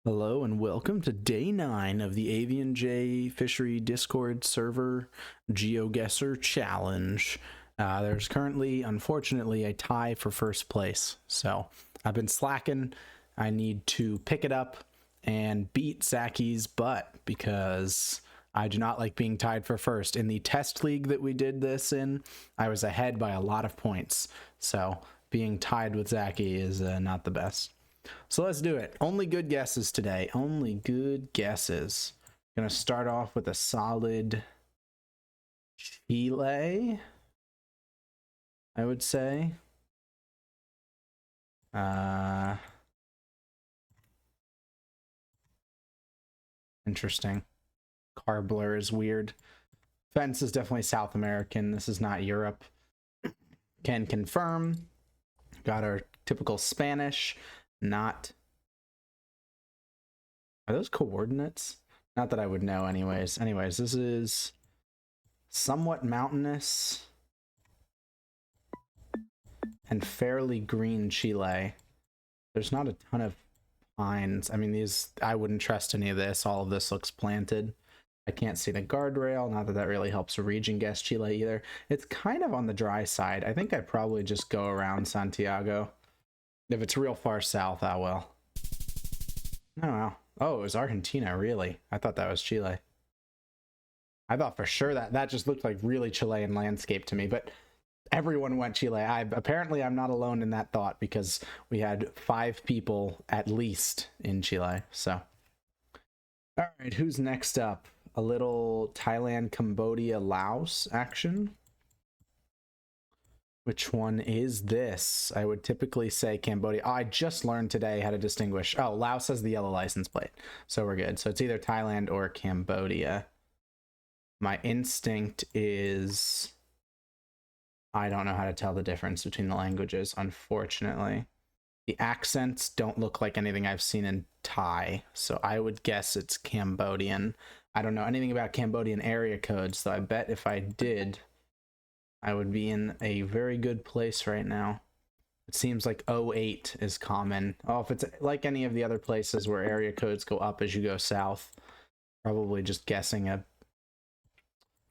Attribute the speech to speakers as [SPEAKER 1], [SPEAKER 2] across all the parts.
[SPEAKER 1] Hello and welcome to day 9 of the AVNJ Fishery Discord server GeoGuessr Challenge. There's currently, unfortunately, a tie for first place. So I've been slacking. I need to pick it up and beat Zacky's butt because I do not like being tied for first. In the test league that we did this in, I was ahead by a lot of points. So being tied with Zacky is not the best. So let's do it. Only good guesses today. Only good guesses. Gonna start off with a solid Chile, I would say. Interesting. Car blur is weird. Fence is definitely South American. This is not Europe. Can confirm. Got our typical Spanish. Not. Are those coordinates? Not that I would know anyways. Anyways, this is somewhat mountainous and fairly green Chile. There's not a ton of pines. I mean, these, I wouldn't trust any of this. All of this looks planted. I can't see the guardrail. Not that that really helps a region guess Chile either. It's kind of on the dry side. I think I'd probably just go around Santiago. If it's real far south, I will. Oh, wow. Oh, it was Argentina, really? I thought that was Chile. I thought for sure that just looked like really Chilean landscape to me, but everyone went Chile. Apparently, I'm not alone in that thought because we had 5 people at least in Chile. So, all right, who's next up? A little Thailand, Cambodia, Laos action. Which one is this? I would typically say Cambodia. Oh, I just learned today how to distinguish. Oh, Laos has the yellow license plate. So we're good. So it's either Thailand or Cambodia. My instinct is I don't know how to tell the difference between the languages, unfortunately. The accents don't look like anything I've seen in Thai, so I would guess it's Cambodian. I don't know anything about Cambodian area codes, so I bet if I did, I would be in a very good place right now. It seems like 08 is common. Oh, if it's like any of the other places where area codes go up as you go south, probably just guessing a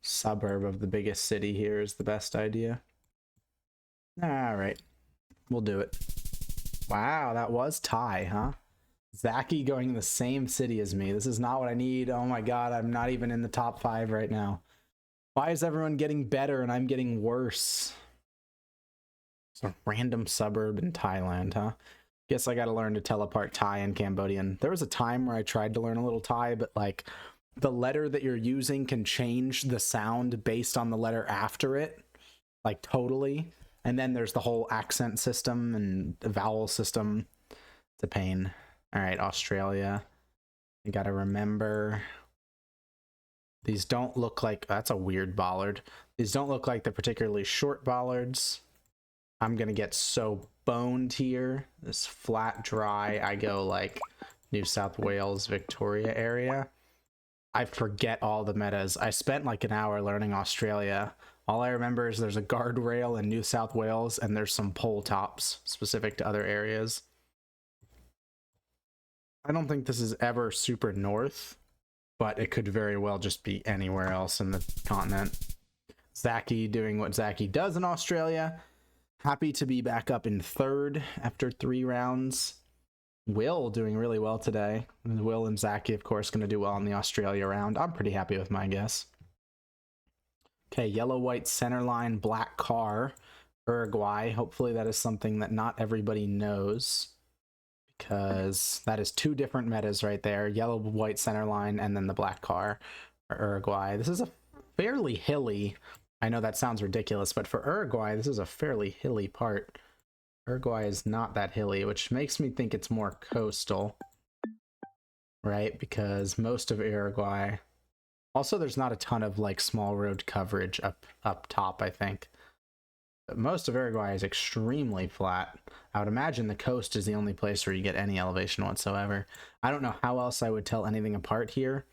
[SPEAKER 1] suburb of the biggest city here is the best idea. All right, we'll do it. Wow, that was Thai, huh? Zacky going in the same city as me. This is not what I need. Oh my god, I'm not even in the top 5 right now. Why is everyone getting better and I'm getting worse? It's a random suburb in Thailand, huh? Guess I gotta learn to tell apart Thai and Cambodian. There was a time where I tried to learn a little Thai, but like the letter that you're using can change the sound based on the letter after it. Like totally. And then there's the whole accent system and the vowel system. It's a pain. All right, Australia. You gotta remember. These don't look like, that's a weird bollard. These don't look like the particularly short bollards. I'm gonna get so boned here. This flat, dry, I go like New South Wales, Victoria area. I forget all the metas. I spent like an hour learning Australia. All I remember is there's a guardrail in New South Wales and there's some pole tops specific to other areas. I don't think this is ever super north, but it could very well just be anywhere else in the continent. Zacky doing what Zacky does in Australia. Happy to be back up in 3rd after 3 rounds. Will doing really well today. Will and Zacky, of course, going to do well in the Australia round. I'm pretty happy with my guess. Okay, yellow, white, center line, black car, Uruguay. Hopefully that is something that not everybody knows, because that is 2 different metas right there. Yellow, white, center line, and then the black car for Uruguay. This is a fairly hilly, I know that sounds ridiculous, but for Uruguay, this is a fairly hilly part. Uruguay is not that hilly, which makes me think it's more coastal, right? Because most of Uruguay... Also, there's not a ton of like small road coverage up top, I think. But most of Uruguay is extremely flat. I would imagine the coast is the only place where you get any elevation whatsoever. I don't know how else I would tell anything apart here.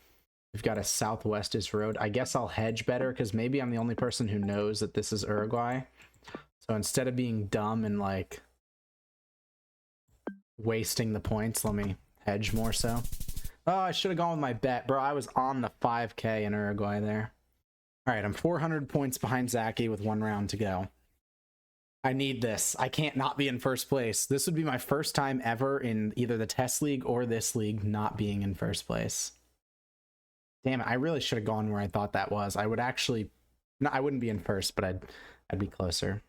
[SPEAKER 1] We've got a southwestist road. I guess I'll hedge better because maybe I'm the only person who knows that this is Uruguay. So instead of being dumb and like wasting the points, let me hedge more so. Oh, I should have gone with my bet, bro. I was on the 5K in Uruguay there. All right, I'm 400 points behind Zachy with 1 round to go. I need this. I can't not be in first place. This would be my first time ever in either the test league or this league not being in first place. Damn it, I really should have gone where I thought that was. I would actually... No, I wouldn't be in first, but I'd be closer.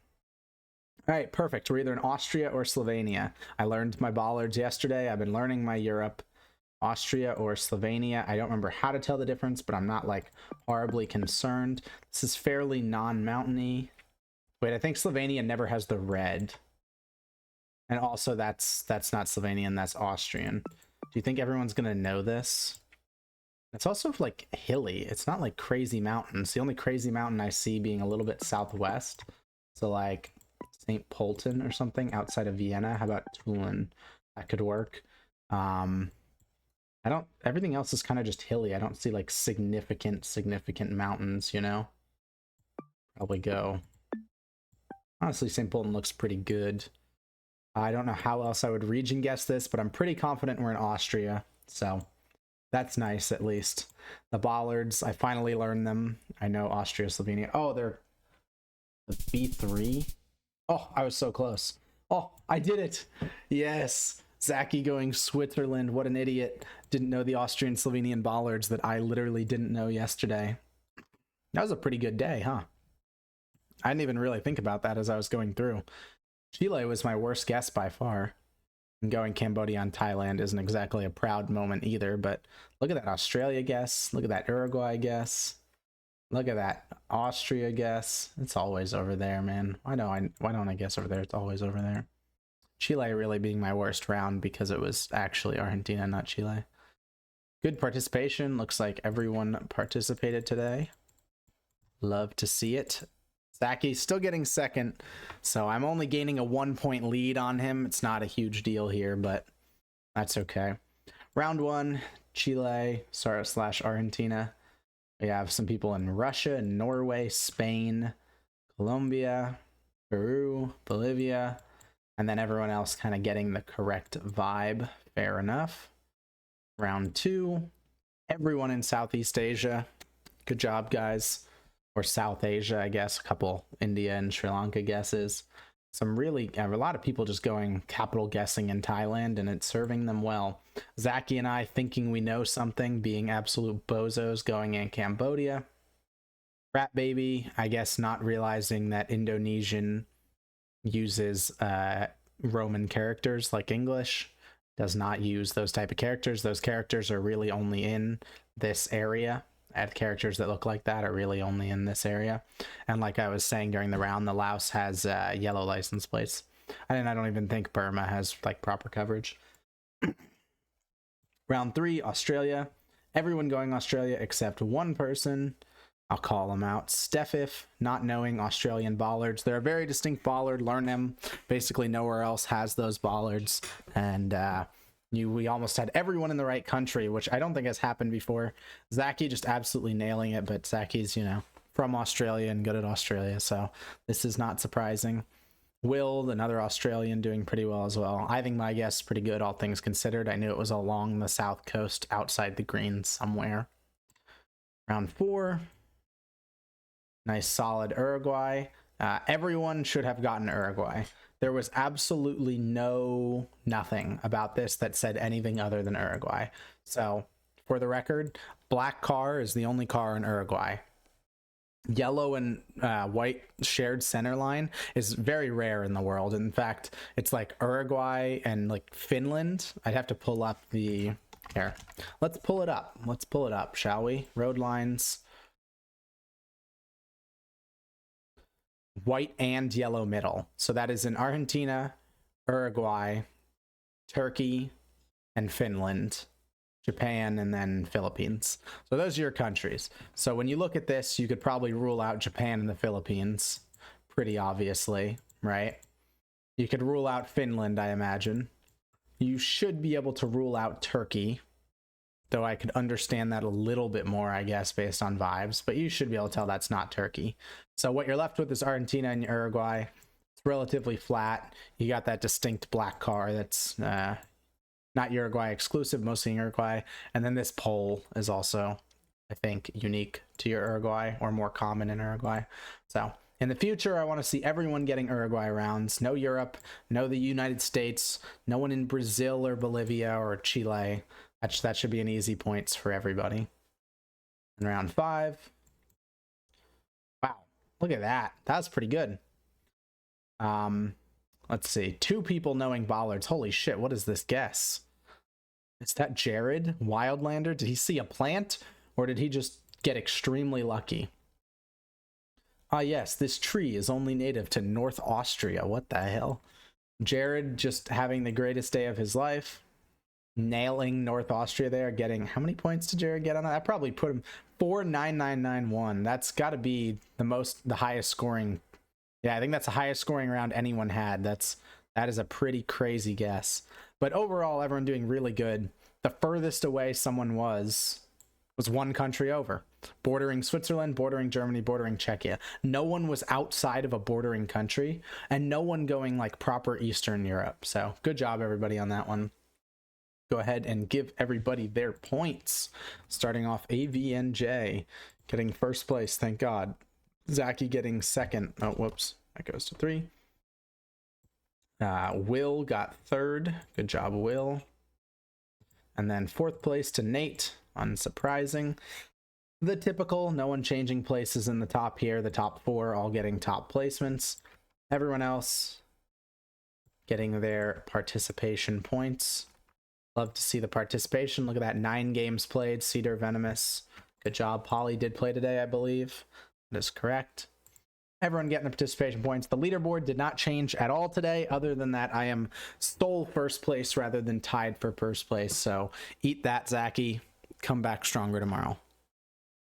[SPEAKER 1] All right, perfect. We're either in Austria or Slovenia. I learned my bollards yesterday. I've been learning my Europe. Austria or Slovenia. I don't remember how to tell the difference, but I'm not like horribly concerned. This is fairly non-mountainy. Wait, I think Slovenia never has the red. And also that's not Slovenian, that's Austrian. Do you think everyone's gonna know this? It's also like hilly. It's not like crazy mountains. The only crazy mountain I see being a little bit southwest. So like St. Polten or something outside of Vienna. How about Tulen? That could work. Everything else is kind of just hilly. I don't see like significant mountains, you know? Probably go. Honestly, St. Polten looks pretty good. I don't know how else I would region guess this, but I'm pretty confident we're in Austria. So that's nice, at least. The bollards, I finally learned them. I know Austria, Slovenia. Oh, they're the B3. Oh, I was so close. Oh, I did it. Yes. Zachy going Switzerland. What an idiot. Didn't know the Austrian Slovenian bollards that I literally didn't know yesterday. That was a pretty good day, huh? I didn't even really think about that as I was going through. Chile was my worst guess by far. And going Cambodia and Thailand isn't exactly a proud moment either, but look at that Australia guess. Look at that Uruguay guess. Look at that Austria guess. It's always over there, man. Why don't I guess over there? It's always over there. Chile really being my worst round because it was actually Argentina, not Chile. Good participation. Looks like everyone participated today. Love to see it. Zachy's still getting second, so I'm only gaining a 1-point lead on him. It's not a huge deal here, but that's okay. Round 1, Chile / Argentina. We have some people in Russia, Norway, Spain, Colombia, Peru, Bolivia, and then everyone else kind of getting the correct vibe. Fair enough. Round 2, everyone in Southeast Asia. Good job, guys. Or South Asia, I guess. A couple India and Sri Lanka guesses. A lot of people just going capital guessing in Thailand, and it's serving them well. Zachy and I thinking we know something, being absolute bozos going in Cambodia. Rat Baby, I guess not realizing that Indonesian uses Roman characters like English. Does not use those type of characters. Those characters are really only in this area. Characters that look like that are really only in this area. And like I was saying during the round, the Laos has yellow license plates. And I don't even think Burma has like proper coverage. Round 3, Australia. Everyone going Australia except one person. I'll call him out. Steffif, not knowing Australian bollards. They're a very distinct bollard. Learn them. Basically nowhere else has those bollards. And we almost had everyone in the right country, which I don't think has happened before. Zachy just absolutely nailing it, but Zachy's, from Australia and good at Australia, so this is not surprising. Will, another Australian, doing pretty well as well. I think my guess is pretty good, all things considered. I knew it was along the south coast, outside the green somewhere. Round 4. Nice solid Uruguay. Everyone should have gotten Uruguay. There was absolutely nothing about this that said anything other than Uruguay. So, for the record, black car is the only car in Uruguay. Yellow and white shared center line is very rare in the world. In fact, it's like Uruguay and like Finland. I'd have to pull up the... Here. Let's pull it up. Let's pull it up, shall we? Road lines... White and yellow middle. So that is in Argentina, Uruguay, Turkey, and Finland, Japan, and then Philippines. So those are your countries. So when you look at this, you could probably rule out Japan and the Philippines pretty obviously, right? You could rule out Finland, I imagine. You should be able to rule out Turkey, though I could understand that a little bit more, I guess, based on vibes, but you should be able to tell that's not Turkey. So what you're left with is Argentina and Uruguay. It's relatively flat. You got that distinct black car that's not Uruguay exclusive, mostly Uruguay. And then this poll is also, I think, unique to Uruguay or more common in Uruguay. So in the future, I want to see everyone getting Uruguay rounds. No Europe, no the United States, no one in Brazil or Bolivia or Chile. That should be an easy points for everybody. In round 5. Wow, look at that. That's pretty good. Let's see. 2 people knowing bollards. Holy shit, what is this guess? Is that Jared Wildlander? Did he see a plant or did he just get extremely lucky? Ah, yes, this tree is only native to North Austria. What the hell? Jared just having the greatest day of his life. Nailing North Austria there, getting, how many points did Jared get on that? I probably put him 49991. That's got to be the highest scoring. Yeah, I think that's the highest scoring round anyone had. That is a pretty crazy guess. But overall, everyone doing really good. The furthest away someone was 1 country over. Bordering Switzerland, bordering Germany, bordering Czechia. No one was outside of a bordering country, and no one going like proper Eastern Europe. So good job, everybody, on that one. Go ahead and give everybody their points. Starting off, AVNJ getting first place, thank God. Zachy getting second. Oh, whoops. That goes to 3. Will got 3rd. Good job, Will. And then 4th place to Nate. Unsurprising. The typical, no one changing places in the top here. The top 4 all getting top placements. Everyone else getting their participation points. Love to see the participation. Look at that, 9 games played. Cedar Venomous. Good job. Polly did play today, I believe. That is correct. Everyone getting the participation points. The leaderboard did not change at all today. Other than that, I am stole first place rather than tied for first place. So eat that, Zachy. Come back stronger tomorrow.